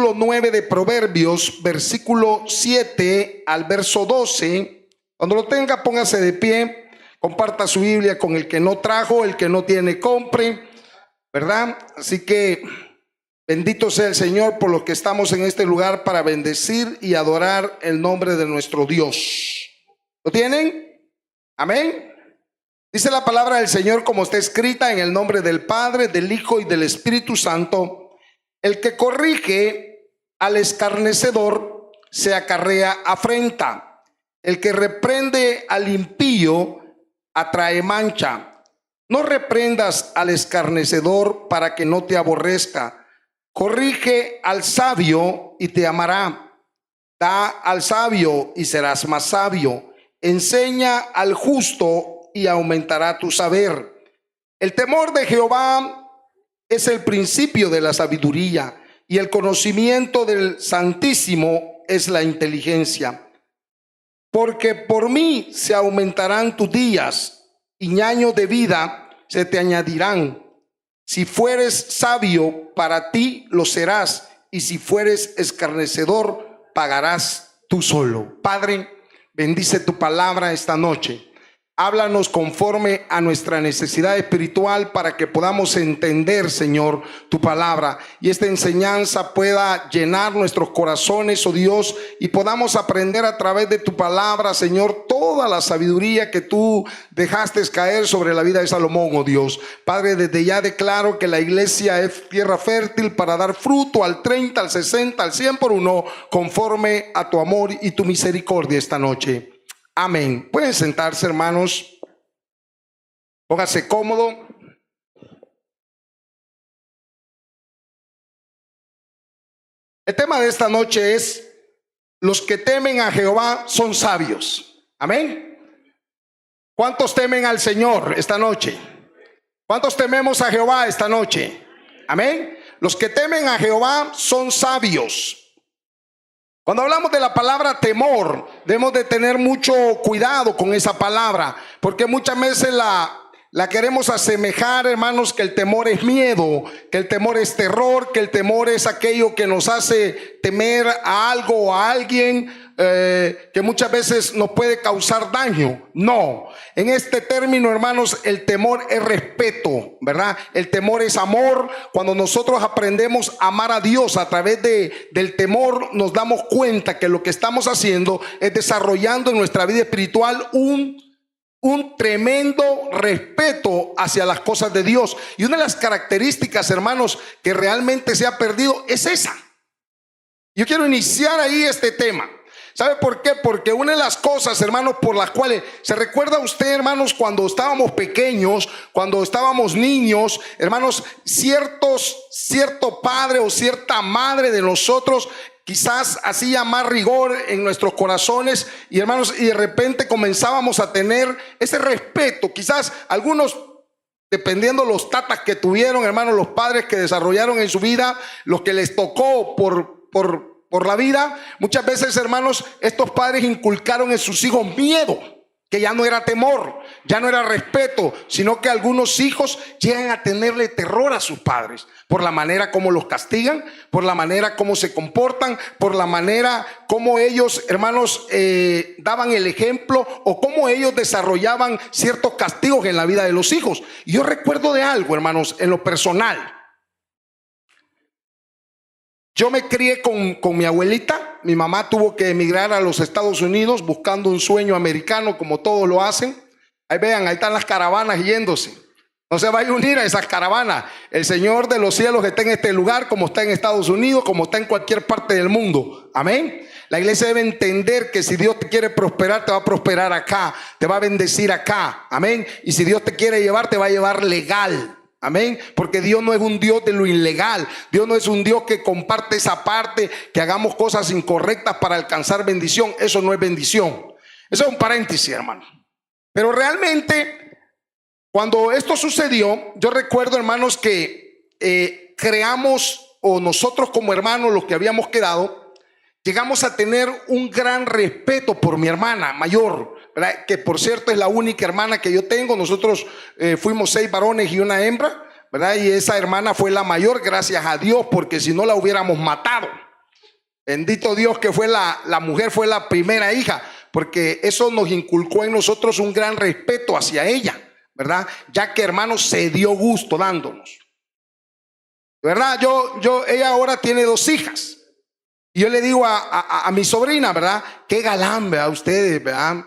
capítulo 9 de Proverbios, versículo 7 al verso 12. Cuando lo tenga, póngase de pie, comparta su Biblia con el que no trajo, el que no tiene, compre, ¿verdad? Así que bendito sea el Señor por los que estamos en este lugar para bendecir y adorar el nombre de nuestro Dios. ¿Lo tienen? Amén. Dice la palabra del Señor como está escrita: en el nombre del Padre, del Hijo y del Espíritu Santo. El que corrige al escarnecedor se acarrea afrenta. El que reprende al impío atrae mancha. No reprendas al escarnecedor para que no te aborrezca. Corrige al sabio y te amará. Da al sabio y serás más sabio. Enseña al justo y aumentará tu saber. El temor de Jehová es el principio de la sabiduría, y el conocimiento del Santísimo es la inteligencia. Porque por mí se aumentarán tus días, y años de vida se te añadirán. Si fueres sabio, para ti lo serás, y si fueres escarnecedor, pagarás tú solo. Padre, bendice tu palabra esta noche. Háblanos conforme a nuestra necesidad espiritual para que podamos entender, Señor, tu palabra, y esta enseñanza pueda llenar nuestros corazones, oh Dios, y podamos aprender a través de tu palabra, Señor, toda la sabiduría que tú dejaste caer sobre la vida de Salomón, oh Dios. Padre, desde ya declaro que la iglesia es tierra fértil para dar fruto al 30, al 60, al 100 por uno, conforme a tu amor y tu misericordia esta noche. Amén. Pueden sentarse, hermanos. Póngase cómodo. El tema de esta noche es: los que temen a Jehová son sabios. Amén. ¿Cuántos temen al Señor esta noche? ¿Cuántos tememos a Jehová esta noche? Amén. Los que temen a Jehová son sabios. Cuando hablamos de la palabra temor, debemos de tener mucho cuidado con esa palabra, porque muchas veces la queremos asemejar, hermanos, que el temor es miedo, que el temor es terror, que el temor es aquello que nos hace temer a algo o a alguien, que muchas veces nos puede causar daño. No, en este término, hermanos, el temor es respeto, ¿verdad? El temor es amor. Cuando nosotros aprendemos a amar a Dios a través del temor, nos damos cuenta que lo que estamos haciendo es desarrollando en nuestra vida espiritual un tremendo respeto hacia las cosas de Dios. Y una de las características, hermanos, que realmente se ha perdido es esa. Yo quiero iniciar ahí este tema. ¿Sabe por qué? Porque una de las cosas, hermanos, por las cuales se recuerda usted, hermanos, cuando estábamos pequeños, cuando estábamos niños, hermanos, cierto padre o cierta madre de nosotros quizás hacía más rigor en nuestros corazones, y hermanos, y de repente comenzábamos a tener ese respeto. Quizás algunos, dependiendo los tatas que tuvieron, hermanos, los padres que desarrollaron en su vida, los que les tocó por la vida, muchas veces, hermanos, estos padres inculcaron en sus hijos miedo, que ya no era temor, ya no era respeto, sino que algunos hijos llegan a tenerle terror a sus padres por la manera como los castigan, por la manera como se comportan, por la manera como ellos, hermanos, daban el ejemplo, o cómo ellos desarrollaban ciertos castigos en la vida de los hijos. Y yo recuerdo de algo, hermanos, en lo personal. Yo me crié con mi abuelita. Mi mamá tuvo que emigrar a los Estados Unidos buscando un sueño americano, como todos lo hacen. Ahí vean, ahí están las caravanas yéndose. No se vaya a unir a esas caravanas. El Señor de los cielos está en este lugar, como está en Estados Unidos, como está en cualquier parte del mundo. Amén. La iglesia debe entender que si Dios te quiere prosperar, te va a prosperar acá, te va a bendecir acá. Amén. Y si Dios te quiere llevar, te va a llevar legal. Amén, porque Dios no es un Dios de lo ilegal. Dios no es un Dios que comparte esa parte, que hagamos cosas incorrectas para alcanzar bendición. Eso no es bendición. Eso es un paréntesis, hermano. Pero realmente, cuando esto sucedió, yo recuerdo, hermanos, que creamos, o nosotros como hermanos, los que habíamos quedado, llegamos a tener un gran respeto por mi hermana mayor, ¿verdad? Que por cierto es la única hermana que yo tengo. Nosotros fuimos 6 varones y una hembra, ¿verdad? Y esa hermana fue la mayor, gracias a Dios, porque si no la hubiéramos matado. Bendito Dios que fue la mujer, fue la primera hija, porque eso nos inculcó en nosotros un gran respeto hacia ella, ¿verdad? Ya que, hermanos, se dio gusto dándonos, ¿verdad? Ella ahora tiene 2 hijas. Y yo le digo a mi sobrina, ¿verdad? Qué galán, ¿verdad? Ustedes, ¿verdad?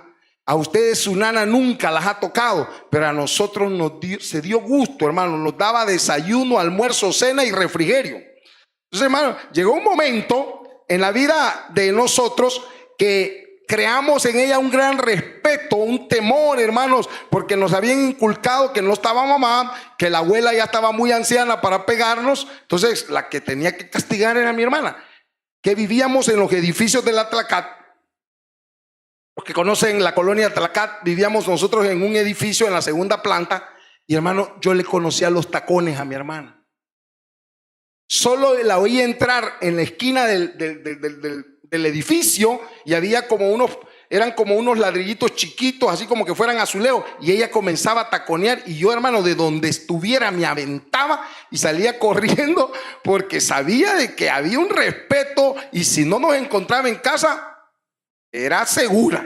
A ustedes su nana nunca las ha tocado, pero a nosotros se dio gusto, hermano. Nos daba desayuno, almuerzo, cena y refrigerio. Entonces, hermano, llegó un momento en la vida de nosotros que creamos en ella un gran respeto, un temor, hermanos, porque nos habían inculcado que no estaba mamá, que la abuela ya estaba muy anciana para pegarnos. Entonces, la que tenía que castigar era mi hermana, que vivíamos en los edificios de la Tlacat. Los que conocen la colonia Tlacat, vivíamos nosotros en un edificio en la 2ª planta. Y, hermano, yo le conocía los tacones a mi hermana. Solo la oí entrar en la esquina del edificio y había eran como unos ladrillitos chiquitos, así como que fueran azulejos, y ella comenzaba a taconear y yo, hermano, de donde estuviera me aventaba y salía corriendo porque sabía de que había un respeto y si no nos encontraba en casa era segura.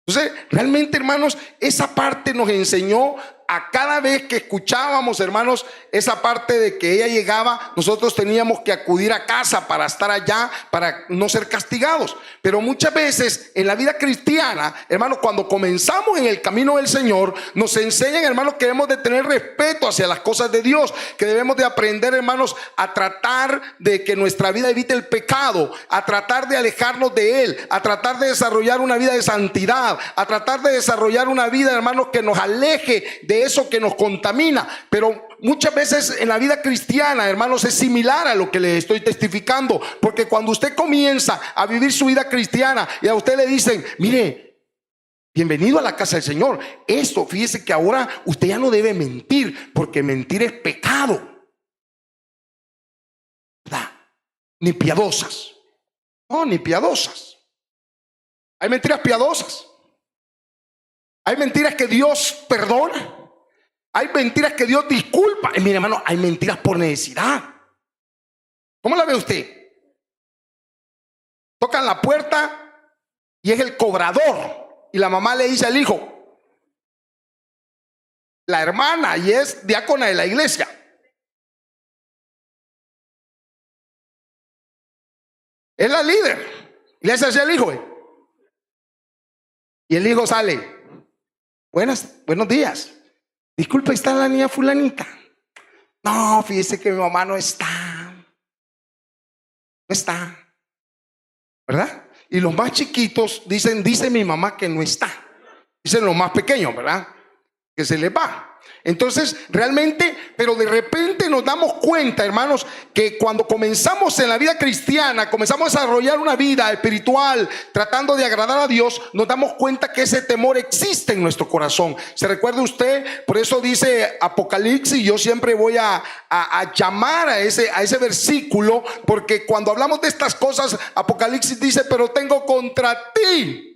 Entonces, realmente, hermanos, esa parte nos enseñó a cada vez que escuchábamos, hermanos, esa parte de que ella llegaba, nosotros teníamos que acudir a casa para estar allá, para no ser castigados. Pero muchas veces en la vida cristiana, hermanos, cuando comenzamos en el camino del Señor, nos enseñan, hermanos, que debemos de tener respeto hacia las cosas de Dios, que debemos de aprender, hermanos, a tratar de que nuestra vida evite el pecado, a tratar de alejarnos de él, a tratar de desarrollar una vida de santidad, a tratar de desarrollar una vida, hermanos, que nos aleje de eso que nos contamina. Pero muchas veces en la vida cristiana, hermanos, es similar a lo que le estoy testificando, porque cuando usted comienza a vivir su vida cristiana y a usted le dicen, mire, bienvenido a la casa del Señor, esto, fíjese que ahora usted ya no debe mentir, porque mentir es pecado, ¿verdad? Ni piadosas, no, ni piadosas. Hay mentiras piadosas, hay mentiras que Dios perdona, hay mentiras que Dios disculpa. Y mire, hermano, hay mentiras por necesidad. ¿Cómo la ve usted? Tocan la puerta y es el cobrador. Y la mamá le dice al hijo, la hermana, y es diácona de la iglesia, es la líder. Y le dice así al hijo. Y el hijo sale, buenos días. Disculpa, ¿está la niña fulanita? No, fíjese que mi mamá no está. No está. ¿Verdad? Y los más chiquitos dicen, dice mi mamá que no está. Dicen los más pequeños, ¿verdad? Que se les va. Entonces, realmente, pero de repente nos damos cuenta, hermanos, que cuando comenzamos en la vida cristiana, comenzamos a desarrollar una vida espiritual, tratando de agradar a Dios, nos damos cuenta que ese temor existe en nuestro corazón. ¿Se recuerda usted? Por eso dice Apocalipsis, yo siempre voy a llamar a ese versículo, porque cuando hablamos de estas cosas, Apocalipsis dice, pero tengo contra ti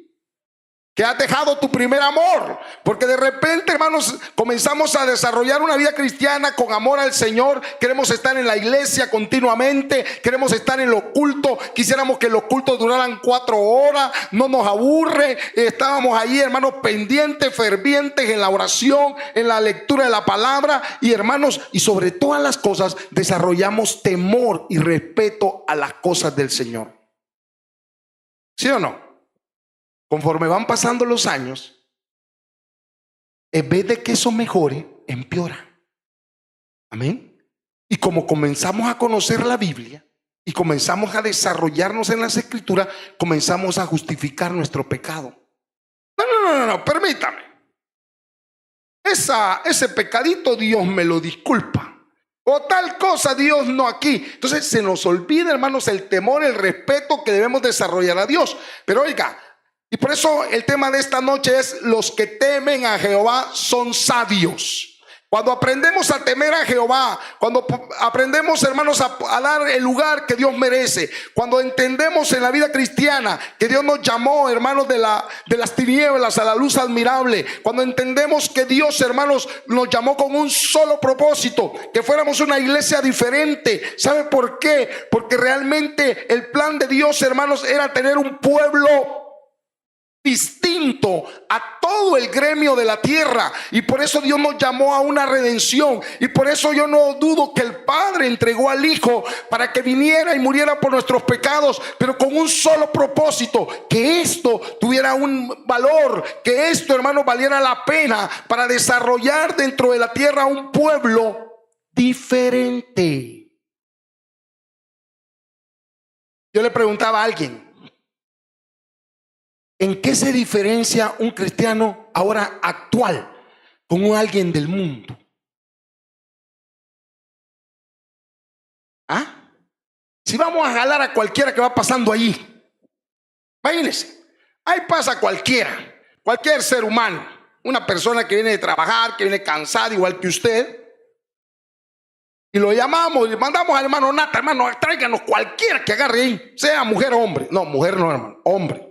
que has dejado tu primer amor. Porque de repente, hermanos, comenzamos a desarrollar una vida cristiana con amor al Señor. Queremos estar en la iglesia continuamente, queremos estar en los cultos. Quisiéramos que los cultos duraran 4 horas, no nos aburre. Estábamos ahí, hermanos, pendientes, fervientes en la oración, en la lectura de la palabra. Y, hermanos, y sobre todas las cosas, desarrollamos temor y respeto a las cosas del Señor. ¿Sí o no? Conforme van pasando los años, en vez de que eso mejore, empeora. Amén. Y como comenzamos a conocer la Biblia y comenzamos a desarrollarnos en las Escrituras, comenzamos a justificar nuestro pecado. No, permítame. Ese pecadito Dios me lo disculpa. O tal cosa Dios no aquí. Entonces se nos olvida, hermanos, el temor, el respeto que debemos desarrollar a Dios. Pero oiga, y por eso el tema de esta noche es: los que temen a Jehová son sabios. Cuando aprendemos a temer a Jehová, cuando aprendemos, hermanos, a dar el lugar que Dios merece, cuando entendemos en la vida cristiana que Dios nos llamó, hermanos, de las tinieblas a la luz admirable, cuando entendemos que Dios, hermanos, nos llamó con un solo propósito, que fuéramos una iglesia diferente. ¿Sabe por qué? Porque realmente el plan de Dios, hermanos, era tener un pueblo distinto a todo el gremio de la tierra, y por eso Dios nos llamó a una redención, y por eso yo no dudo que el Padre entregó al Hijo para que viniera y muriera por nuestros pecados, pero con un solo propósito: que esto tuviera un valor, que esto, hermano, valiera la pena para desarrollar dentro de la tierra un pueblo diferente. Yo le preguntaba a alguien: ¿en qué se diferencia un cristiano ahora actual con un alguien del mundo? ¿Ah? Si vamos a jalar a cualquiera que va pasando allí, imagínense, ahí pasa cualquier ser humano, una persona que viene de trabajar, que viene cansada igual que usted, y lo llamamos y le mandamos al hermano Nata: hermano, tráiganos cualquiera que agarre ahí, sea mujer o hombre. No, mujer no, hermano, hombre.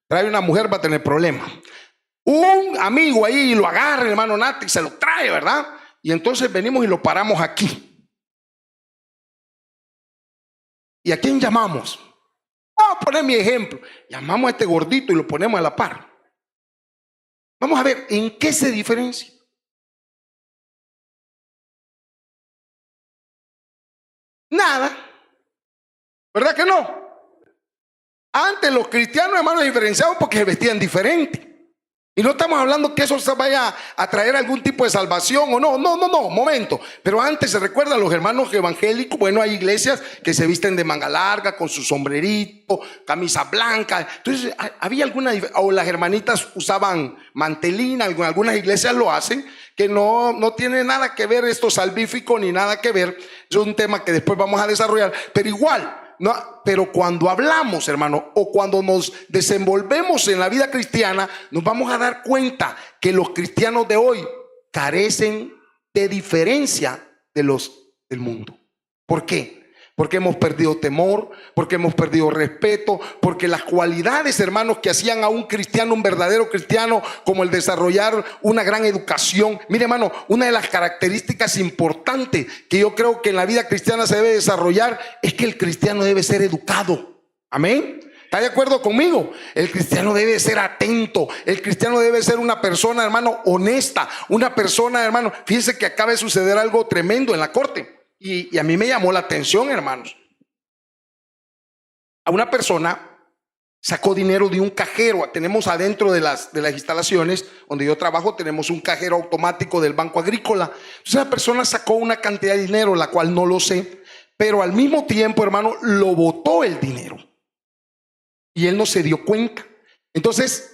Trae una mujer, va a tener problemas. Un amigo ahí lo agarra el hermano Nati y se lo trae, ¿verdad? Y entonces venimos y lo paramos aquí. ¿Y a quién llamamos? Vamos a poner mi ejemplo. Llamamos a este gordito y lo ponemos a la par. Vamos a ver en qué se diferencia. Nada. ¿Verdad que no? Antes los cristianos, hermanos, diferenciaban porque se vestían diferente. Y no estamos hablando que eso vaya a traer algún tipo de salvación o no. No, momento. Pero antes, se recuerda, los hermanos evangélicos, bueno, hay iglesias que se visten de manga larga, con su sombrerito, camisa blanca. Entonces, había alguna, o las hermanitas usaban mantelina, algunas iglesias lo hacen, que no tiene nada que ver esto salvífico ni nada que ver. Es un tema que después vamos a desarrollar, pero igual. No, pero cuando hablamos, hermano, o cuando nos desenvolvemos en la vida cristiana, nos vamos a dar cuenta que los cristianos de hoy carecen de diferencia de los del mundo. ¿Por qué? Porque hemos perdido temor, porque hemos perdido respeto, porque las cualidades, hermanos, que hacían a un cristiano, un verdadero cristiano, como el desarrollar una gran educación. Mire, hermano, una de las características importantes que yo creo que en la vida cristiana se debe desarrollar es que el cristiano debe ser educado. Amén. ¿Está de acuerdo conmigo? El cristiano debe ser atento. El cristiano debe ser una persona, hermano, honesta. Una persona, hermano, fíjense que acaba de suceder algo tremendo en la corte. Y a mí me llamó la atención, hermanos. A una persona sacó dinero de un cajero. Tenemos adentro de las instalaciones donde yo trabajo, tenemos un cajero automático del Banco Agrícola. Entonces la persona sacó una cantidad de dinero, la cual no lo sé, pero al mismo tiempo, hermano, lo botó el dinero. Y él no se dio cuenta. Entonces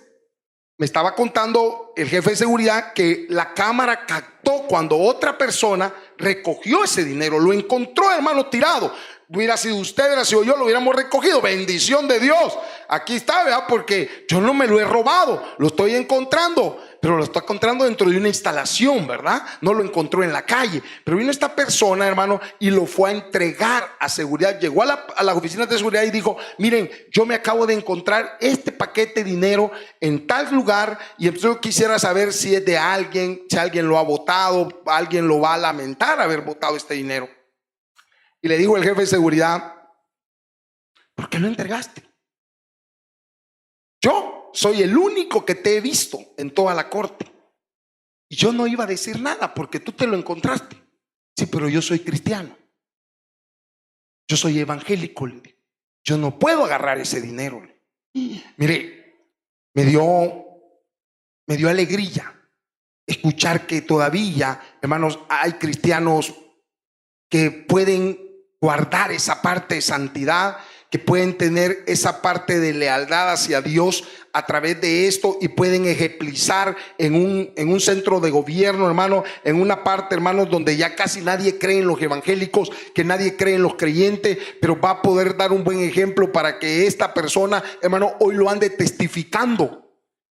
me estaba contando el jefe de seguridad que la cámara captó cuando otra persona recogió ese dinero, lo encontró, hermano, tirado. Hubiera sido usted, hubiera sido yo, lo hubiéramos recogido. Bendición de Dios. Aquí está, ¿verdad? Porque yo no me lo he robado, lo estoy encontrando, pero lo estoy encontrando dentro de una instalación, ¿verdad? No lo encontró en la calle. Pero vino esta persona, hermano, y lo fue a entregar a seguridad. Llegó a las oficinas de seguridad y dijo: miren, yo me acabo de encontrar este paquete de dinero en tal lugar, y entonces yo quisiera saber si es de alguien, si alguien lo ha botado, alguien lo va a lamentar haber botado este dinero. Y le dijo el jefe de seguridad: ¿por qué lo entregaste? Yo soy el único que te he visto en toda la corte, y yo no iba a decir nada porque tú te lo encontraste. Sí, pero yo soy cristiano, yo soy evangélico. Yo no puedo agarrar ese dinero. Mire, me dio alegría escuchar que todavía, hermanos, hay cristianos que pueden guardar esa parte de santidad, que pueden tener esa parte de lealtad hacia Dios a través de esto, y pueden ejemplizar en un centro de gobierno, hermano, en una parte, hermanos, donde ya casi nadie cree en los evangélicos, que nadie cree en los creyentes, pero va a poder dar un buen ejemplo para que esta persona, hermano, hoy lo ande testificando.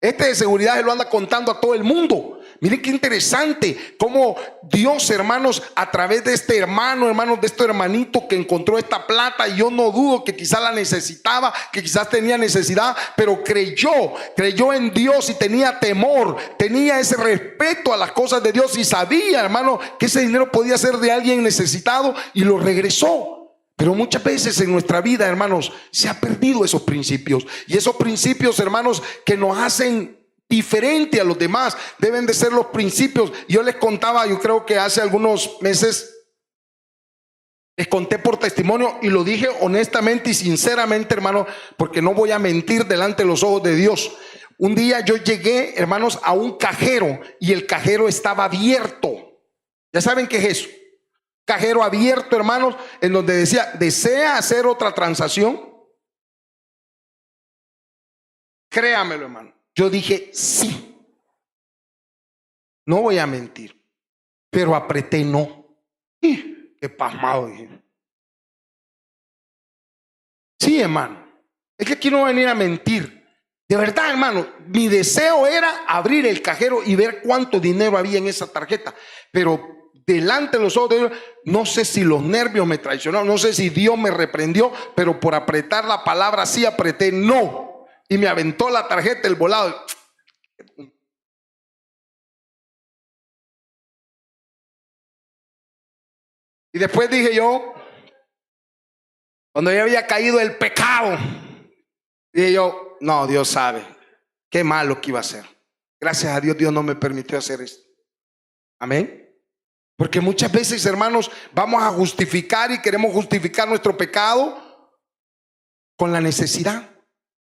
Este de seguridad se lo anda contando a todo el mundo. Miren qué interesante cómo Dios, hermanos, a través de este hermano, hermanos, de este hermanito que encontró esta plata, y yo no dudo que quizás la necesitaba, que quizás tenía necesidad, pero creyó en Dios y tenía temor, tenía ese respeto a las cosas de Dios y sabía, hermano, que ese dinero podía ser de alguien necesitado y lo regresó. Pero muchas veces en nuestra vida, hermanos, se ha perdido esos principios. Y esos principios, hermanos, que nos hacen diferente a los demás, deben de ser los principios. Yo les contaba, yo creo que hace algunos meses, les conté por testimonio y lo dije honestamente y sinceramente, hermano, porque no voy a mentir delante de los ojos de Dios. Un día yo llegué, hermanos, a un cajero y el cajero estaba abierto. ¿Ya saben qué es eso? Cajero abierto, hermanos, en donde decía, ¿desea hacer otra transacción? Créamelo, hermano. Yo dije, sí. No voy a mentir. Pero apreté no. Qué pasmado, dije. Sí, hermano. Es que aquí no voy a venir a mentir. De verdad, hermano, mi deseo era abrir el cajero y ver cuánto dinero había en esa tarjeta. Pero delante de los ojos de Dios, no sé si los nervios me traicionaron, no sé si Dios me reprendió, pero por apretar la palabra sí apreté no, y me aventó la tarjeta, el volado. Y después dije yo, cuando ya había caído el pecado, dije yo, no, Dios sabe qué malo que iba a hacer. Gracias a Dios, Dios no me permitió hacer esto. Amén. Porque muchas veces, hermanos, vamos a justificar y queremos justificar nuestro pecado con la necesidad.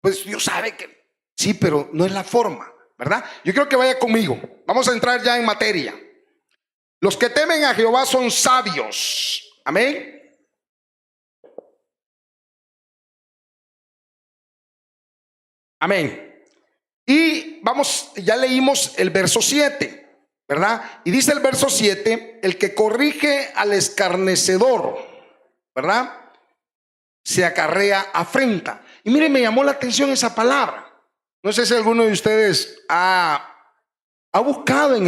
Pues Dios sabe que sí, pero no es la forma, ¿verdad? Yo quiero que vaya conmigo. Vamos a entrar ya en materia. Los que temen a Jehová son sabios. Amén. Amén. Y vamos, ya leímos el verso 7. ¿Verdad? Y dice el verso 7, el que corrige al escarnecedor, ¿verdad? Se acarrea afrenta. Y mire, me llamó la atención esa palabra. No sé si alguno de ustedes ha buscado en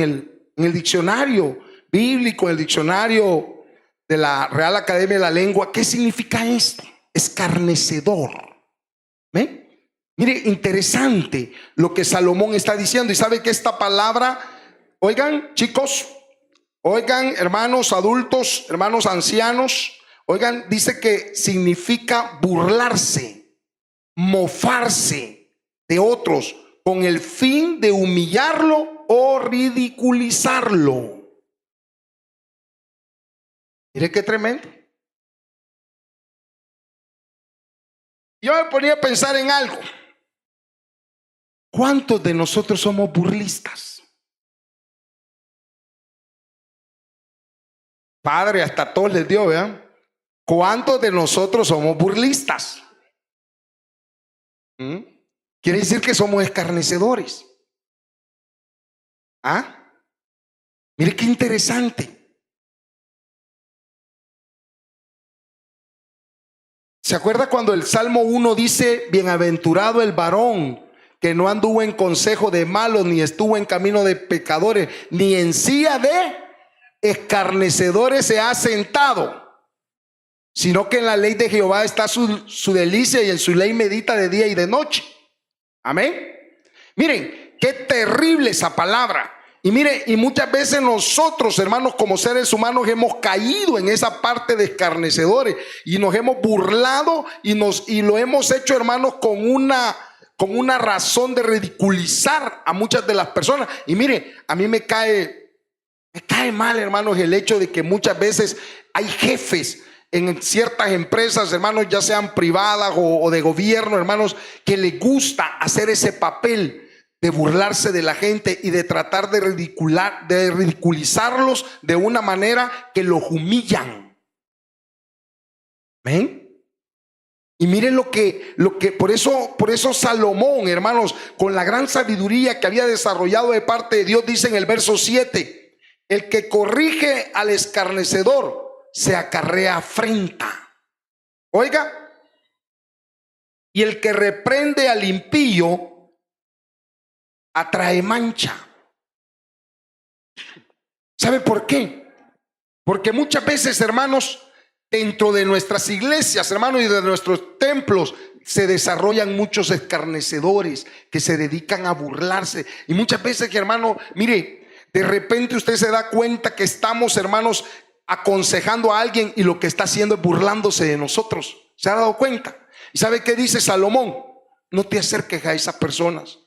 el diccionario bíblico, en el diccionario de la Real Academia de la Lengua, ¿qué significa esto? Escarnecedor. ¿Ve? Mire, interesante lo que Salomón está diciendo. Y sabe que esta palabra, oigan, chicos, oigan, hermanos adultos, hermanos ancianos, oigan, dice que significa burlarse, mofarse de otros con el fin de humillarlo o ridiculizarlo. Mire qué tremendo. Yo me ponía a pensar en algo. ¿Cuántos de nosotros somos burlistas? Padre, hasta todos les dio, ¿verdad? ¿Cuántos de nosotros somos burlistas? Quiere decir que somos escarnecedores. ¿Ah? Mire qué interesante. ¿Se acuerda cuando el Salmo 1 dice, bienaventurado el varón que no anduvo en consejo de malos, ni estuvo en camino de pecadores, ni en silla de escarnecedores se ha sentado, sino que en la ley de Jehová está su delicia y en su ley medita de día y de noche? Amén. Miren, qué terrible esa palabra. Y mire, y muchas veces nosotros, hermanos, como seres humanos hemos caído en esa parte de escarnecedores y nos hemos burlado y lo hemos hecho, hermanos, con una razón de ridiculizar a muchas de las personas. Y mire, a mí me cae mal, hermanos, el hecho de que muchas veces hay jefes en ciertas empresas, hermanos, ya sean privadas o de gobierno, hermanos, que les gusta hacer ese papel de burlarse de la gente y de tratar de ridiculizarlos de una manera que los humillan. ¿Ven? Y miren lo que por eso Salomón, hermanos, con la gran sabiduría que había desarrollado de parte de Dios, dice en el verso 7, el que corrige al escarnecedor se acarrea afrenta. Oiga, y el que reprende al impío atrae mancha. ¿Sabe por qué? Porque muchas veces, hermanos, dentro de nuestras iglesias, hermanos, y de nuestros templos, se desarrollan muchos escarnecedores que se dedican a burlarse. Y muchas veces, hermano, mire, de repente usted se da cuenta que estamos, hermanos, aconsejando a alguien y lo que está haciendo es burlándose de nosotros. ¿Se ha dado cuenta? ¿Y sabe qué dice Salomón? No te acerques a esas personas.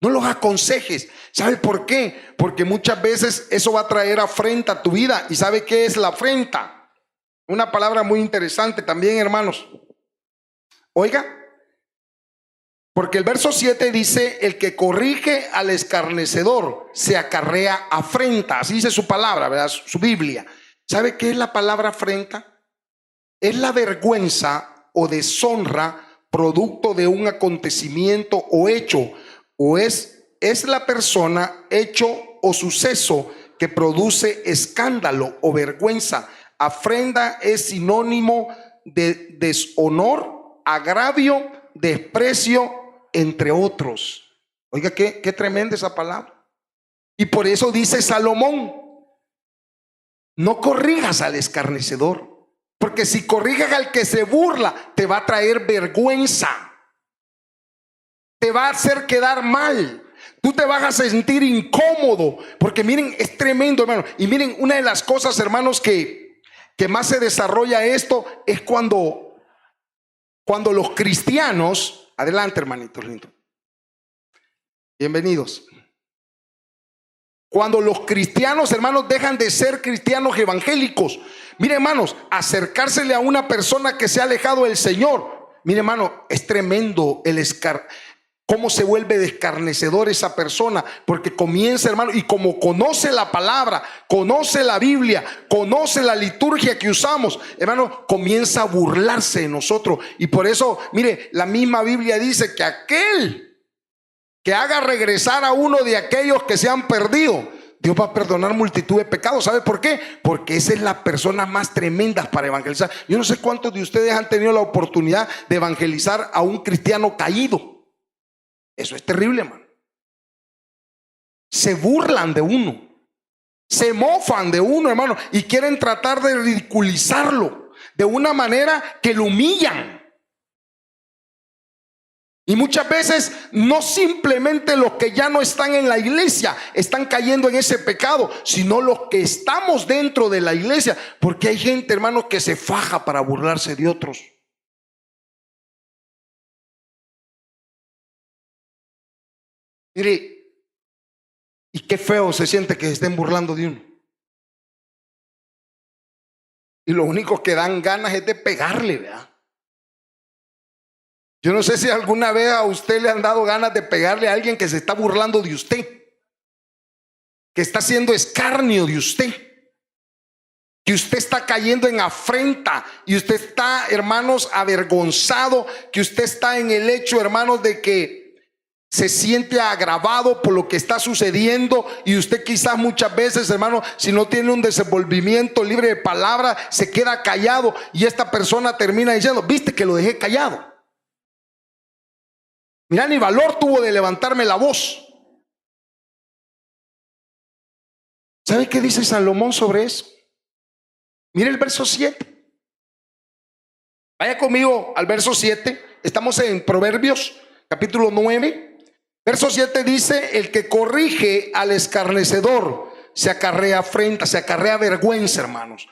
No los aconsejes. ¿Sabe por qué? Porque muchas veces eso va a traer afrenta a tu vida. ¿Y sabe qué es la afrenta? Una palabra muy interesante también, hermanos. Oiga, porque el verso 7 dice: el que corrige al escarnecedor se acarrea afrenta. Así dice su palabra, ¿verdad? Su Biblia. ¿Sabe qué es la palabra afrenta? Es la vergüenza o deshonra producto de un acontecimiento o hecho, o es la persona, hecho o suceso que produce escándalo o vergüenza. Afrenta es sinónimo de deshonor, agravio, desprecio, entre otros. Oiga, qué tremenda esa palabra. Y por eso dice Salomón: no corrijas al escarnecedor, porque si corrijas al que se burla, te va a traer vergüenza, te va a hacer quedar mal, tú te vas a sentir incómodo. Porque miren, es tremendo, hermano. Y miren, una de las cosas, hermanos, que más se desarrolla esto es cuando los cristianos, adelante, hermanitos lindo, bienvenidos. Cuando los cristianos, hermanos, dejan de ser cristianos evangélicos. Mire, hermanos, acercársele a una persona que se ha alejado del Señor. Mire, hermano, es tremendo cómo se vuelve de escarnecedor esa persona. Porque comienza, hermano, y como conoce la palabra, conoce la Biblia, conoce la liturgia que usamos, hermano, comienza a burlarse de nosotros. Y por eso, mire, la misma Biblia dice que aquel que haga regresar a uno de aquellos que se han perdido, Dios va a perdonar multitud de pecados. ¿Sabe por qué? Porque esa es la persona más tremenda para evangelizar. Yo no sé cuántos de ustedes han tenido la oportunidad de evangelizar a un cristiano caído. Eso es terrible, hermano. Se burlan de uno, se mofan de uno, hermano, y quieren tratar de ridiculizarlo de una manera que lo humillan. Y muchas veces no simplemente los que ya no están en la iglesia están cayendo en ese pecado, sino los que estamos dentro de la iglesia. Porque hay gente, hermano, que se faja para burlarse de otros. Mire, y qué feo se siente que se estén burlando de uno. Y lo único que dan ganas es de pegarle, ¿verdad? Yo no sé si alguna vez a usted le han dado ganas de pegarle a alguien que se está burlando de usted, que está haciendo escarnio de usted, que usted está cayendo en afrenta y usted está, hermanos, avergonzado, que usted está en el hecho, hermanos, de que se siente agravado por lo que está sucediendo. Y usted quizás muchas veces, hermano, si no tiene un desenvolvimiento libre de palabra, se queda callado y esta persona termina diciendo: viste que lo dejé callado. Mira, ni valor tuvo de levantarme la voz. ¿Sabe qué dice Salomón sobre eso? Mire el verso 7. Vaya conmigo al verso 7. Estamos en Proverbios, capítulo 9. Verso 7 dice: el que corrige al escarnecedor se acarrea afrenta, se acarrea vergüenza, hermanos.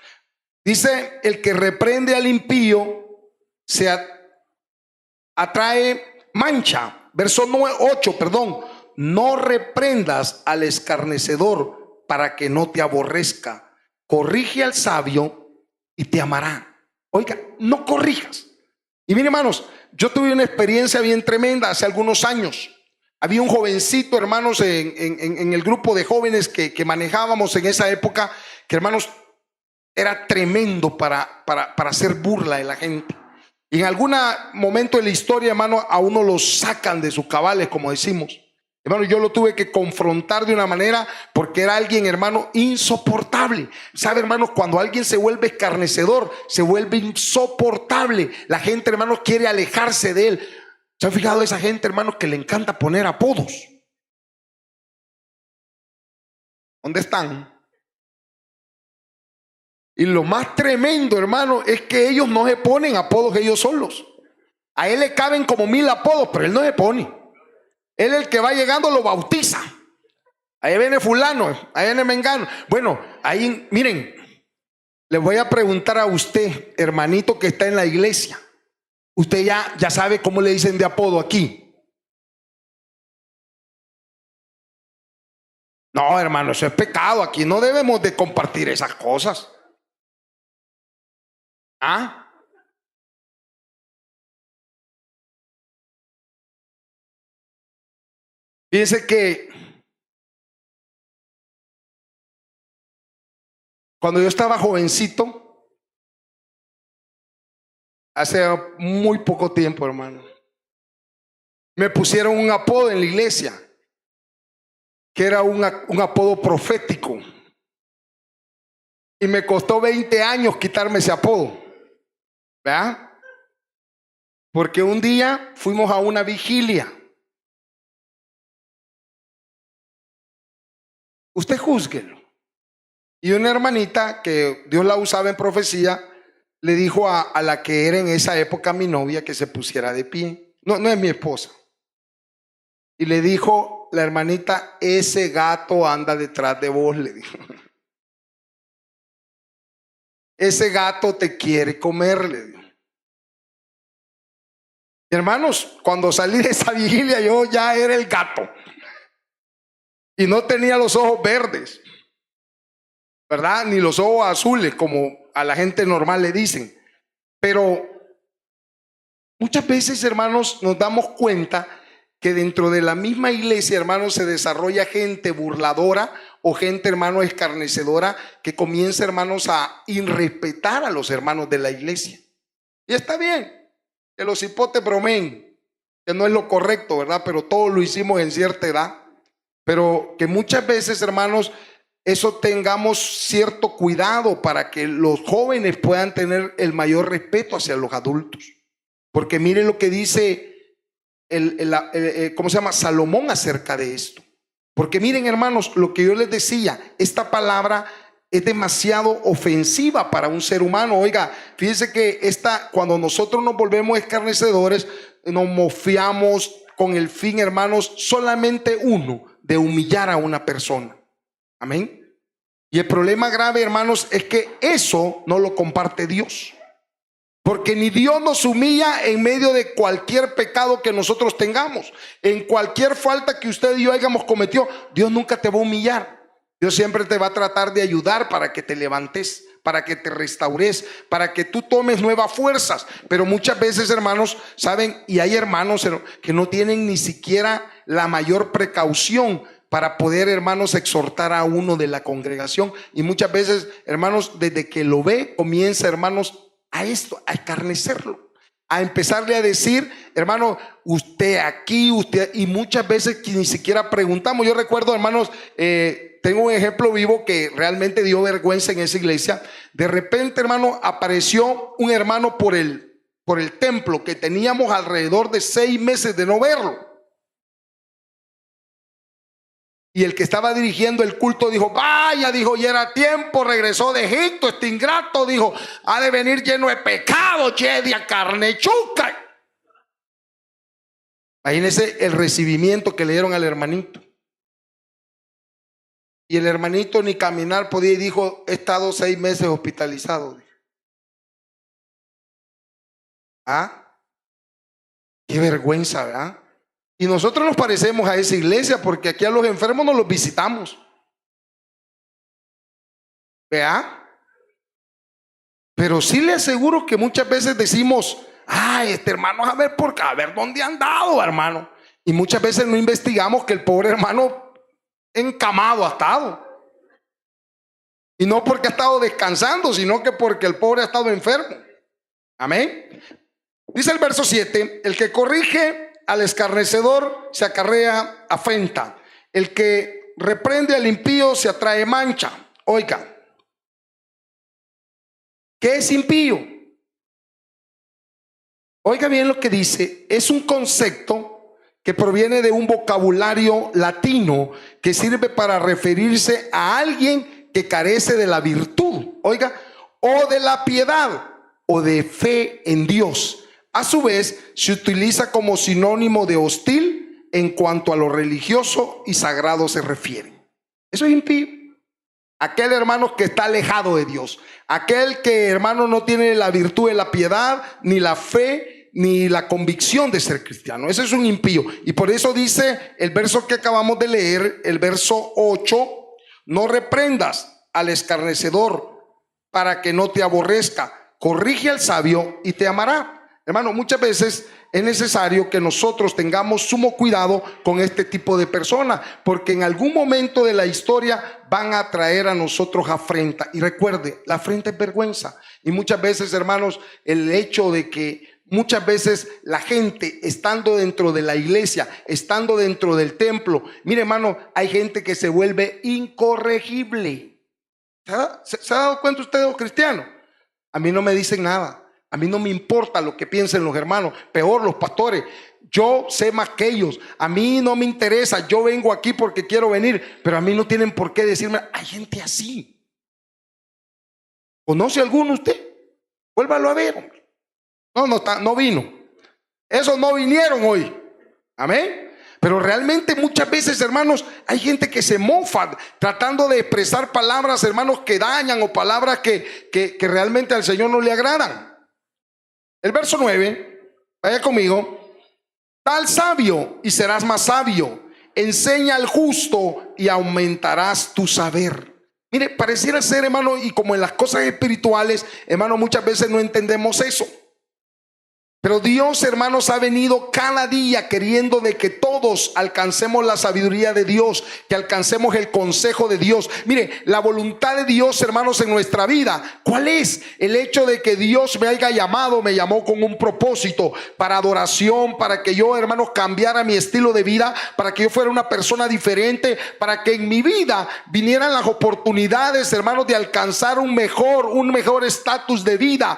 Dice: el que reprende al impío se atrae mancha. Verso 8, perdón: no reprendas al escarnecedor para que no te aborrezca. Corrige al sabio y te amará. Oiga, no corrijas. Y miren, hermanos, yo tuve una experiencia bien tremenda hace algunos años. Había un jovencito, hermanos, en el grupo de jóvenes que manejábamos en esa época, que, hermanos, era tremendo para hacer burla de la gente. Y en algún momento de la historia, hermano, a uno lo sacan de sus cabales, como decimos. Hermano, yo lo tuve que confrontar de una manera, porque era alguien, hermano, insoportable. ¿Sabe, hermano? Cuando alguien se vuelve escarnecedor, se vuelve insoportable. La gente, hermano, quiere alejarse de él. ¿Se han fijado esa gente, hermano, que le encanta poner apodos? ¿Dónde están? Y lo más tremendo, hermano, es que ellos no se ponen apodos ellos solos. A él le caben como 1000 apodos, pero él no se pone. Él, el que va llegando, lo bautiza. Ahí viene fulano, ahí viene mengano. Bueno, ahí, miren, le voy a preguntar a usted, hermanito que está en la iglesia. Usted ya sabe cómo le dicen de apodo aquí. No, hermano, eso es pecado. Aquí no debemos de compartir esas cosas. ¿Ah? Fíjense que cuando yo estaba jovencito, hace muy poco tiempo, hermano, me pusieron un apodo en la iglesia, que era un apodo profético. Y me costó 20 años quitarme ese apodo. ¿Verdad? Porque un día fuimos a una vigilia. Usted júzguelo. Y una hermanita que Dios la usaba en profecía le dijo a la que era en esa época mi novia que se pusiera de pie. No es mi esposa. Y le dijo la hermanita: ese gato anda detrás de vos, le dijo. Ese gato te quiere comer, le dijo. Hermanos, cuando salí de esa vigilia yo ya era el gato. Y no tenía los ojos verdes, ¿verdad? Ni los ojos azules como a la gente normal le dicen. Pero muchas veces, hermanos, nos damos cuenta que dentro de la misma iglesia, hermanos, se desarrolla gente burladora o gente, hermanos, escarnecedora, que comienza, hermanos, a irrespetar a los hermanos de la iglesia. Y está bien que los hipotes bromeen, que no es lo correcto, ¿verdad? Pero todos lo hicimos en cierta edad. Pero que muchas veces, hermanos, eso tengamos cierto cuidado para que los jóvenes puedan tener el mayor respeto hacia los adultos. Porque miren lo que dice ¿cómo se llama? Salomón acerca de esto. Porque miren, hermanos, lo que yo les decía, esta palabra es demasiado ofensiva para un ser humano. Oiga, fíjense que cuando nosotros nos volvemos escarnecedores, nos mofiamos con el fin, hermanos, solamente uno, de humillar a una persona. Amén. Y el problema grave, hermanos, es que eso no lo comparte Dios. Porque ni Dios nos humilla en medio de cualquier pecado que nosotros tengamos. En cualquier falta que usted y yo hayamos cometido, Dios nunca te va a humillar. Dios siempre te va a tratar de ayudar para que te levantes, para que te restaures, para que tú tomes nuevas fuerzas. Pero muchas veces, hermanos, saben, y hay hermanos que no tienen ni siquiera la mayor precaución para poder, hermanos, exhortar a uno de la congregación. Y muchas veces, hermanos, desde que lo ve, comienza, hermanos, a escarnecerlo, a empezarle a decir: hermano, usted aquí, usted, y muchas veces que ni siquiera preguntamos. Yo recuerdo, hermanos, tengo un ejemplo vivo que realmente dio vergüenza en esa iglesia. De repente, hermano, apareció un hermano por el templo que teníamos alrededor de 6 meses de no verlo. Y el que estaba dirigiendo el culto dijo: vaya, dijo, ya era tiempo, regresó de Egipto, este ingrato, dijo, ha de venir lleno de pecado, chedia, carne chuca. Imagínense el recibimiento que le dieron al hermanito. Y el hermanito ni caminar podía y dijo: he estado 6 meses hospitalizado. ¿Ah? Qué vergüenza, ¿verdad? Y nosotros nos parecemos a esa iglesia porque aquí a los enfermos no los visitamos. ¿Vea? Pero sí le aseguro que muchas veces decimos: ay, este hermano, a ver dónde han dado, hermano. Y muchas veces no investigamos que el pobre hermano encamado ha estado. Y no porque ha estado descansando, sino que porque el pobre ha estado enfermo. Amén. Dice el verso 7: el que corrige al escarnecedor se acarrea afrenta, el que reprende al impío se atrae mancha. Oiga, ¿qué es impío? Oiga bien lo que dice. Es un concepto que proviene de un vocabulario latino que sirve para referirse a alguien que carece de la virtud. Oiga, o de la piedad o de fe en Dios. A su vez, se utiliza como sinónimo de hostil en cuanto a lo religioso y sagrado se refiere. Eso es impío. Aquel hermano que está alejado de Dios, aquel que, hermano, no tiene la virtud de la piedad, ni la fe, ni la convicción de ser cristiano. Ese es un impío. Y por eso dice el verso que acabamos de leer, el verso 8, no reprendas al escarnecedor para que no te aborrezca, corrige al sabio y te amará. Hermano, muchas veces es necesario que nosotros tengamos sumo cuidado con este tipo de personas, porque en algún momento de la historia van a traer a nosotros afrenta. Y recuerde, la afrenta es vergüenza. Y muchas veces, hermanos, el hecho de que muchas veces la gente, estando dentro de la iglesia, estando dentro del templo, mire, hermano, hay gente que se vuelve incorregible. ¿Se ha dado cuenta usted, cristiano? A mí no me dicen nada. A mí no me importa lo que piensen los hermanos, peor los pastores. Yo sé más que ellos. A mí no me interesa. Yo vengo aquí porque quiero venir, pero a mí no tienen por qué decirme. Hay gente así. ¿Conoce alguno usted? Vuélvalo a ver, hombre. No vino. Esos no vinieron hoy. Amén. Pero realmente muchas veces, hermanos, hay gente que se mofa tratando de expresar palabras, hermanos, que dañan, o palabras que realmente al Señor no le agradan. El verso 9, vaya conmigo. Tal sabio y serás más sabio. Enseña al justo y aumentarás tu saber. Mire, pareciera ser, hermano, y como en las cosas espirituales, hermano, muchas veces no entendemos eso. Pero Dios, hermanos, ha venido cada día queriendo de que todos alcancemos la sabiduría de Dios, que alcancemos el consejo de Dios. Mire, la voluntad de Dios, hermanos, en nuestra vida, ¿cuál es? El hecho de que Dios me haya llamado, me llamó con un propósito para adoración, para que yo, hermanos, cambiara mi estilo de vida, para que yo fuera una persona diferente, para que en mi vida vinieran las oportunidades, hermanos, de alcanzar un mejor estatus de vida,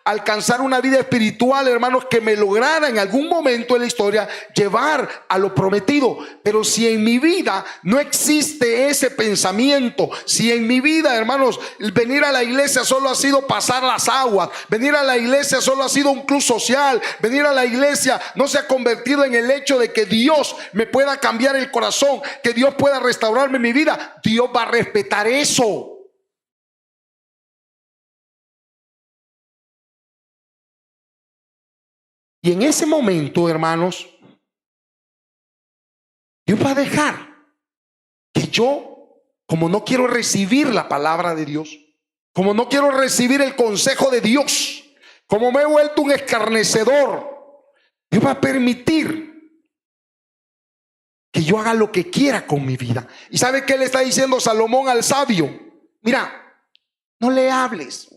alcanzar una vida espiritual, hermanos, que me lograra en algún momento de la historia llevar a lo prometido. Pero si en mi vida no existe ese pensamiento, si en mi vida, hermanos, venir a la iglesia solo ha sido pasar las aguas, venir a la iglesia solo ha sido un club social, venir a la iglesia no se ha convertido en el hecho de que Dios me pueda cambiar el corazón, que Dios pueda restaurarme mi vida, Dios va a respetar eso. Y en ese momento, hermanos, Dios va a dejar que yo, como no quiero recibir la palabra de Dios, como no quiero recibir el consejo de Dios, como me he vuelto un escarnecedor, Dios va a permitir que yo haga lo que quiera con mi vida. ¿Y sabe qué le está diciendo Salomón al sabio? Mira, no le hables,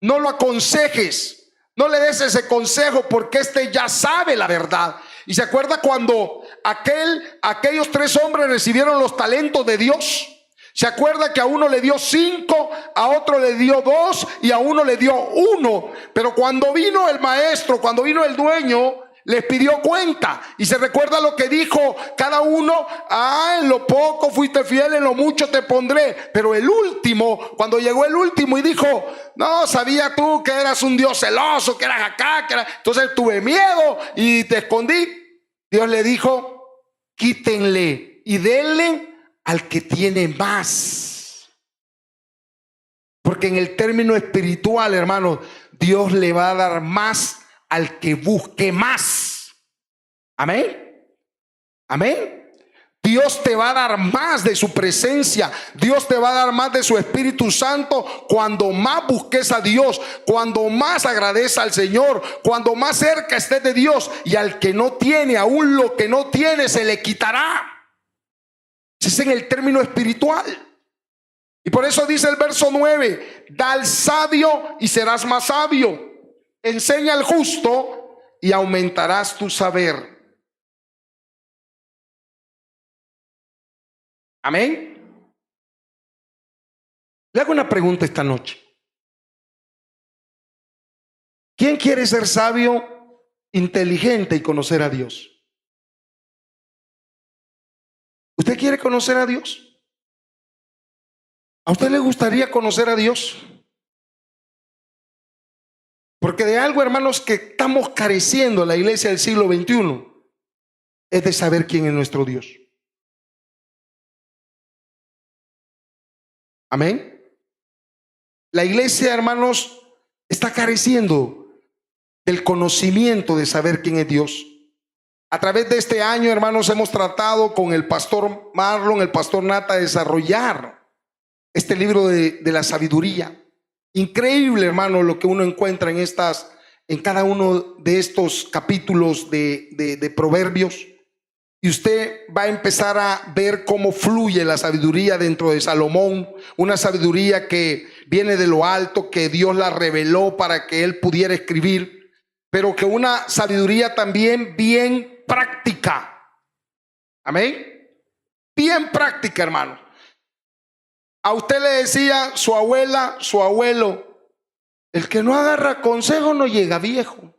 no lo aconsejes, no le des ese consejo, porque este ya sabe la verdad. Y se acuerda cuando aquellos 3 hombres recibieron los talentos de Dios. Se acuerda que a uno le dio 5, a otro le dio 2 y a uno le dio 1. Pero cuando vino el maestro, cuando vino el dueño, les pidió cuenta. Y se recuerda lo que dijo cada uno: en lo poco fuiste fiel, en lo mucho te pondré. Pero el último, cuando llegó el último y dijo: no, sabía tú que eras un Dios celoso, que eras acá, entonces tuve miedo y te escondí. Dios le dijo: quítenle y denle al que tiene más. Porque en el término espiritual, hermanos, Dios le va a dar más al que busque más. Amén. Amén. Dios te va a dar más de su presencia. Dios te va a dar más de su Espíritu Santo cuando más busques a Dios, cuando más agradezcas al Señor, cuando más cerca estés de Dios. Y al que no tiene, aún lo que no tiene se le quitará. Ese es en el término espiritual. Y por eso dice el verso 9: da al sabio y serás más sabio. Enseña al justo y aumentarás tu saber. Amén. Le hago una pregunta esta noche. ¿Quién quiere ser sabio, inteligente y conocer a Dios? ¿Usted quiere conocer a Dios? ¿A usted le gustaría conocer a Dios? Porque de algo, hermanos, que estamos careciendo en la iglesia del siglo XXI es de saber quién es nuestro Dios. Amén. La iglesia, hermanos, está careciendo del conocimiento de saber quién es Dios. A través de este año, hermanos, hemos tratado con el pastor Marlon, el pastor Nata, de desarrollar este libro de la sabiduría. Increíble, hermano, lo que uno encuentra en cada uno de estos capítulos de Proverbios. Y usted va a empezar a ver cómo fluye la sabiduría dentro de Salomón, una sabiduría que viene de lo alto, que Dios la reveló para que él pudiera escribir, pero que una sabiduría también bien práctica. Amén. Bien práctica, hermano. A usted le decía su abuela, su abuelo, el que no agarra consejo no llega viejo.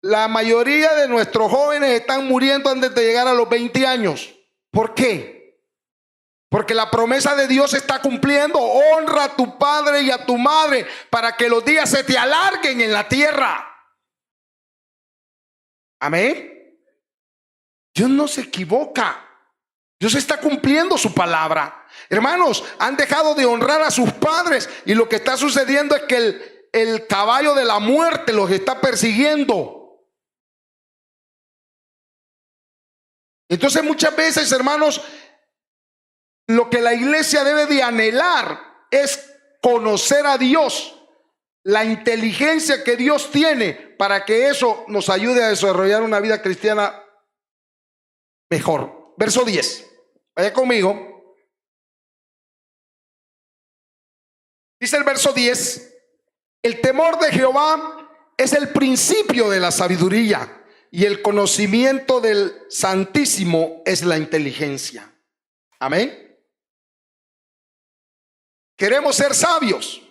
La mayoría de nuestros jóvenes están muriendo antes de llegar a los 20 años. ¿Por qué? Porque la promesa de Dios se está cumpliendo. Honra a tu padre y a tu madre para que los días se te alarguen en la tierra. Amén. Dios no se equivoca. Dios está cumpliendo su palabra. Hermanos, han dejado de honrar a sus padres y lo que está sucediendo es que el caballo de la muerte los está persiguiendo. Entonces muchas veces, hermanos, lo que la iglesia debe de anhelar es conocer a Dios, la inteligencia que Dios tiene para que eso nos ayude a desarrollar una vida cristiana mejor. Verso 10. Vaya conmigo. Dice el verso 10: el temor de Jehová es el principio de la sabiduría, y el conocimiento del Santísimo es la inteligencia. Amén. Queremos ser sabios,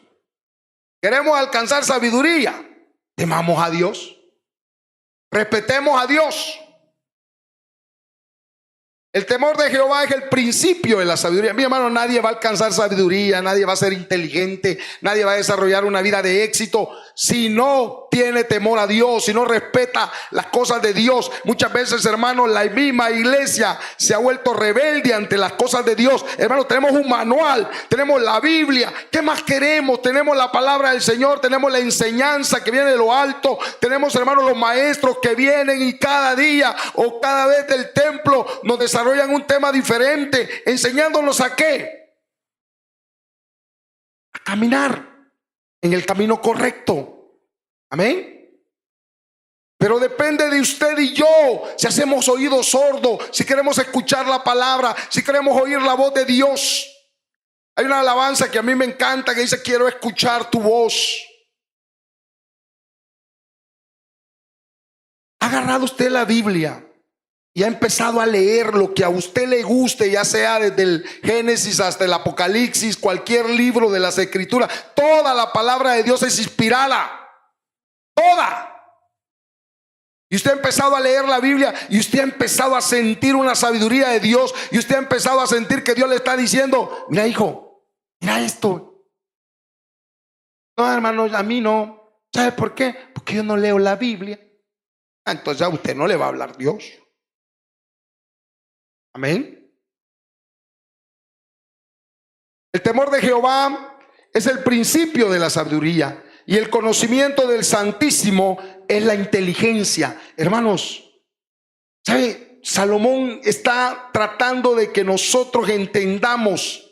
queremos alcanzar sabiduría. Temamos a Dios, respetemos a Dios. El temor de Jehová es el principio de la sabiduría. Mi hermano, nadie va a alcanzar sabiduría, nadie va a ser inteligente, nadie va a desarrollar una vida de éxito si no tiene temor a Dios, si no respeta las cosas de Dios. Muchas veces, hermano, la misma iglesia se ha vuelto rebelde ante las cosas de Dios. Hermano, tenemos un manual, tenemos la Biblia. ¿Qué más queremos? Tenemos la palabra del Señor, tenemos la enseñanza que viene de lo alto, tenemos, hermano, los maestros que vienen y cada día o cada vez del templo nos desarrollan un tema diferente, enseñándonos a qué, a caminar en el camino correcto. Amén. Pero depende de usted y yo si hacemos oídos sordos, si queremos escuchar la palabra, si queremos oír la voz de Dios. Hay una alabanza que a mí me encanta que dice: quiero escuchar tu voz. ¿Ha agarrado usted la Biblia y ha empezado a leer lo que a usted le guste, ya sea desde el Génesis hasta el Apocalipsis, cualquier libro de las Escrituras? Toda la palabra de Dios es inspirada, toda. Y usted ha empezado a leer la Biblia y usted ha empezado a sentir una sabiduría de Dios, y usted ha empezado a sentir que Dios le está diciendo: mira, hijo, mira esto. No, hermano, a mí no. ¿Sabe por qué? Porque yo no leo la Biblia. Entonces a usted no le va a hablar Dios. Amén. El temor de Jehová es el principio de la sabiduría, y el conocimiento del Santísimo es la inteligencia. Hermanos, ¿sabe? Salomón está tratando de que nosotros entendamos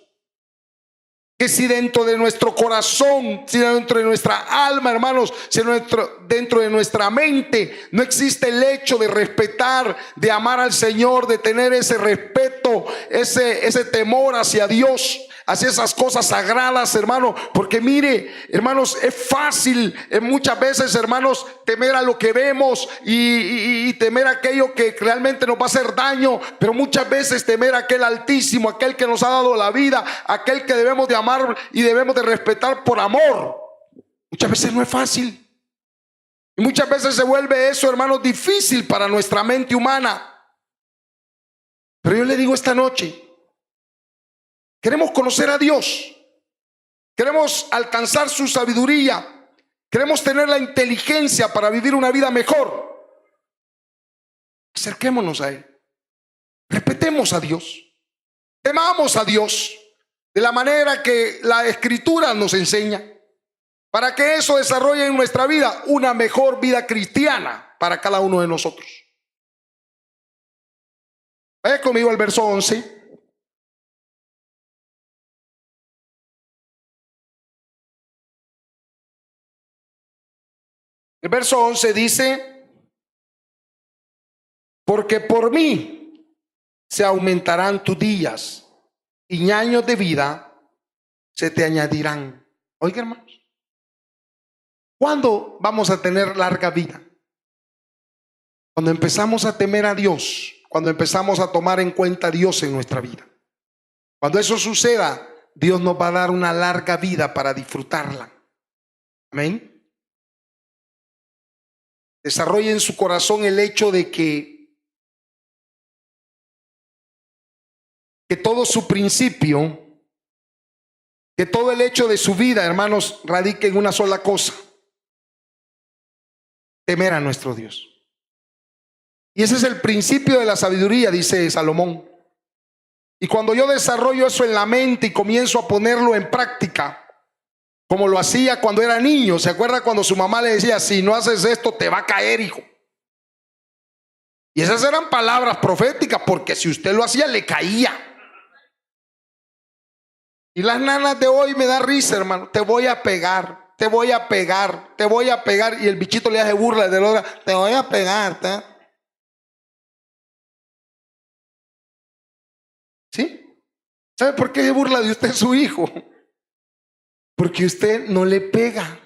que si dentro de nuestro corazón, si dentro de nuestra alma, hermanos, si dentro de nuestra mente no existe el hecho de respetar, de amar al Señor, de tener ese respeto, ese temor hacia Dios, hacia esas cosas sagradas, hermano. Porque mire, hermanos, es fácil muchas veces, hermanos, temer a lo que vemos y temer a aquello que realmente nos va a hacer daño, pero muchas veces temer a aquel Altísimo, aquel que nos ha dado la vida, aquel que debemos de amar y debemos de respetar por amor. Muchas veces no es fácil, y muchas veces se vuelve eso, hermanos, difícil para nuestra mente humana. Pero yo le digo esta noche, Queremos conocer a Dios. Queremos alcanzar su sabiduría. Queremos tener la inteligencia para vivir una vida mejor. Acerquémonos a Él. Respetemos a Dios. Temamos a Dios de la manera que la Escritura nos enseña, para que eso desarrolle en nuestra vida una mejor vida cristiana para cada uno de nosotros. Vaya conmigo al verso 11. El verso 11 dice: porque por mí se aumentarán tus días y años de vida se te añadirán. Oiga, hermanos, ¿cuándo vamos a tener larga vida? Cuando empezamos a temer a Dios, cuando empezamos a tomar en cuenta a Dios en nuestra vida. Cuando eso suceda, Dios nos va a dar una larga vida para disfrutarla. Amén. Desarrolle en su corazón el hecho de que todo su principio, que todo el hecho de su vida, hermanos, radica en una sola cosa: temer a nuestro Dios. Y ese es el principio de la sabiduría, dice Salomón. Y cuando yo desarrollo eso en la mente y comienzo a ponerlo en práctica, como lo hacía cuando era niño, ¿se acuerda cuando su mamá le decía: si no haces esto te va a caer, hijo? Y esas eran palabras proféticas, porque si usted lo hacía le caía. Y las nanas de hoy me da risa, hermano: te voy a pegar, te voy a pegar, te voy a pegar. Y el bichito le hace burla de la otra: te voy a pegar, ¿tá? ¿Sí? ¿Sabe por qué se burla de usted su hijo? Porque usted no le pega.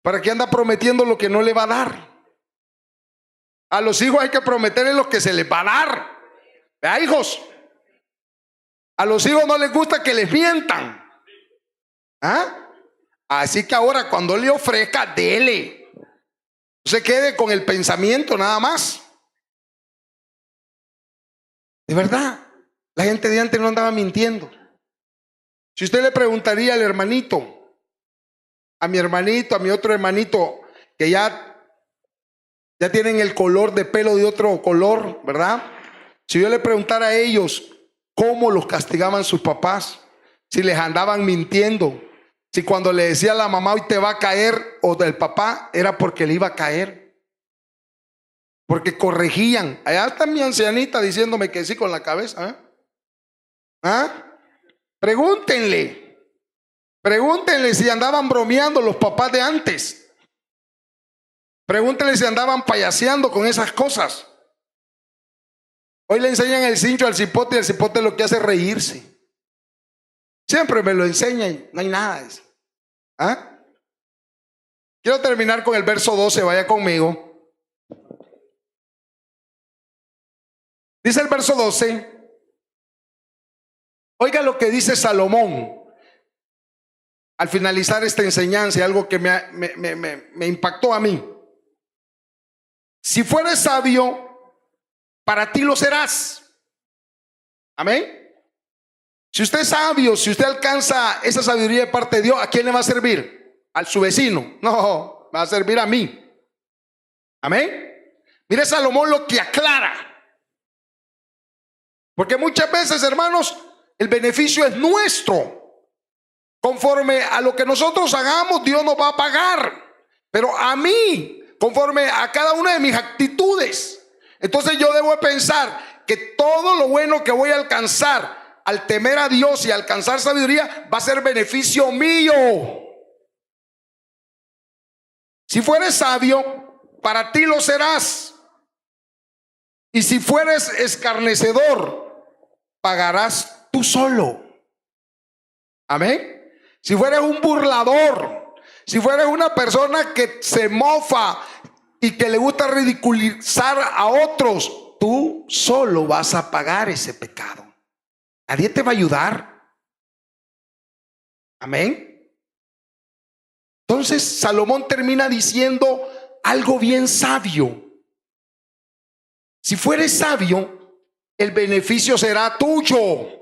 ¿Para qué anda prometiendo lo que no le va a dar? A los hijos hay que prometerles lo que se les va a dar. Vea, hijos, a los hijos no les gusta que les mientan. ¿Ah? Así que ahora cuando le ofrezca, dele. No se quede con el pensamiento nada más. De verdad, la gente de antes no andaba mintiendo. Si usted le preguntaría al hermanito, a mi hermanito, a mi otro hermanito, que ya tienen el color de pelo de otro color, ¿verdad? Si yo le preguntara a ellos cómo los castigaban sus papás, si les andaban mintiendo, si cuando le decía a la mamá: hoy te va a caer, o del papá, era porque le iba a caer, porque corregían. Allá está mi ancianita diciéndome que sí con la cabeza. ¿Ah? Pregúntenle si andaban bromeando los papás de antes. Pregúntenle si andaban payaseando con esas cosas. Hoy le enseñan el cincho al cipote, y el cipote lo que hace es reírse. Siempre me lo enseñan, no hay nada de eso. ¿Ah? Quiero terminar con el verso 12, vaya conmigo. Dice el verso 12. Oiga lo que dice Salomón al finalizar esta enseñanza, algo que me impactó a mí. Si fueres sabio, para ti lo serás. Amén. Si usted es sabio, si usted alcanza esa sabiduría de parte de Dios, ¿a quién le va a servir? ¿A su vecino? No, va a servir a mí. Amén. Mire Salomón lo que aclara. Porque muchas veces, hermanos, el beneficio es nuestro. Conforme a lo que nosotros hagamos, Dios nos va a pagar. Pero a mí, conforme a cada una de mis actitudes, entonces yo debo pensar que todo lo bueno que voy a alcanzar al temer a Dios y alcanzar sabiduría va a ser beneficio mío. Si fueres sabio, para ti lo serás. Y si fueres escarnecedor, pagarás tú solo. Amén. Si fueres un burlador, si fueres una persona que se mofa y que le gusta ridiculizar a otros, tú solo vas a pagar ese pecado. Nadie te va a ayudar. Amén. Entonces Salomón termina diciendo algo bien sabio. Si fueres sabio, el beneficio será tuyo.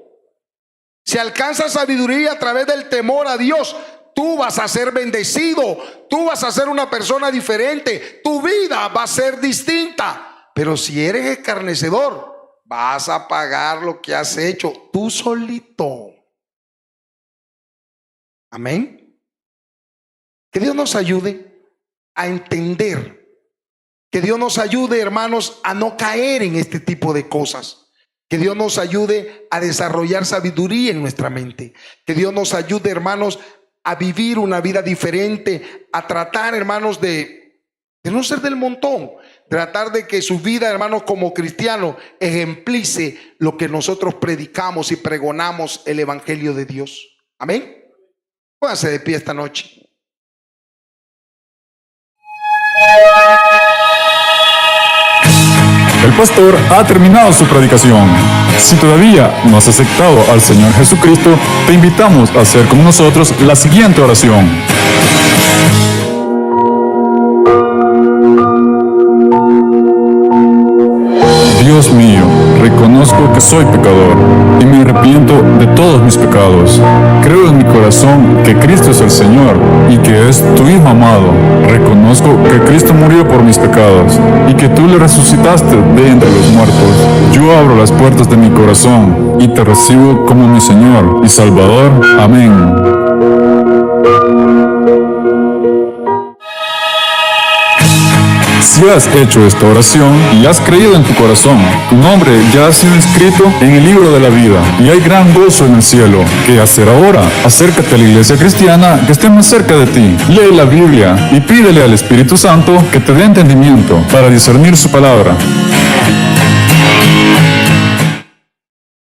Si alcanzas sabiduría a través del temor a Dios, tú vas a ser bendecido, tú vas a ser una persona diferente, tu vida va a ser distinta. Pero si eres escarnecedor, vas a pagar lo que has hecho tú solito. Amén. Que Dios nos ayude a entender, que Dios nos ayude, hermanos, a no caer en este tipo de cosas. Que Dios nos ayude a desarrollar sabiduría en nuestra mente. Que Dios nos ayude, hermanos, a vivir una vida diferente, a tratar, hermanos, de no ser del montón, tratar de que su vida, hermanos, como cristiano, ejemplice lo que nosotros predicamos y pregonamos, el evangelio de Dios. Amén. Pónganse de pie esta noche. El pastor ha terminado su predicación. Si todavía no has aceptado al Señor Jesucristo, te invitamos a hacer con nosotros la siguiente oración. Dios mío, reconozco que soy pecador y me arrepiento de todos mis pecados. Creo en mi corazón que Cristo es el Señor y que es tu Hijo amado. Reconozco que Cristo murió por mis pecados y que tú le resucitaste de entre los muertos. Yo abro las puertas de mi corazón y te recibo como mi Señor y Salvador. Amén. Si has hecho esta oración y has creído en tu corazón, tu nombre ya ha sido inscrito en el libro de la vida y hay gran gozo en el cielo. ¿Qué hacer ahora? Acércate a la iglesia cristiana que esté más cerca de ti. Lee la Biblia y pídele al Espíritu Santo que te dé entendimiento para discernir su palabra.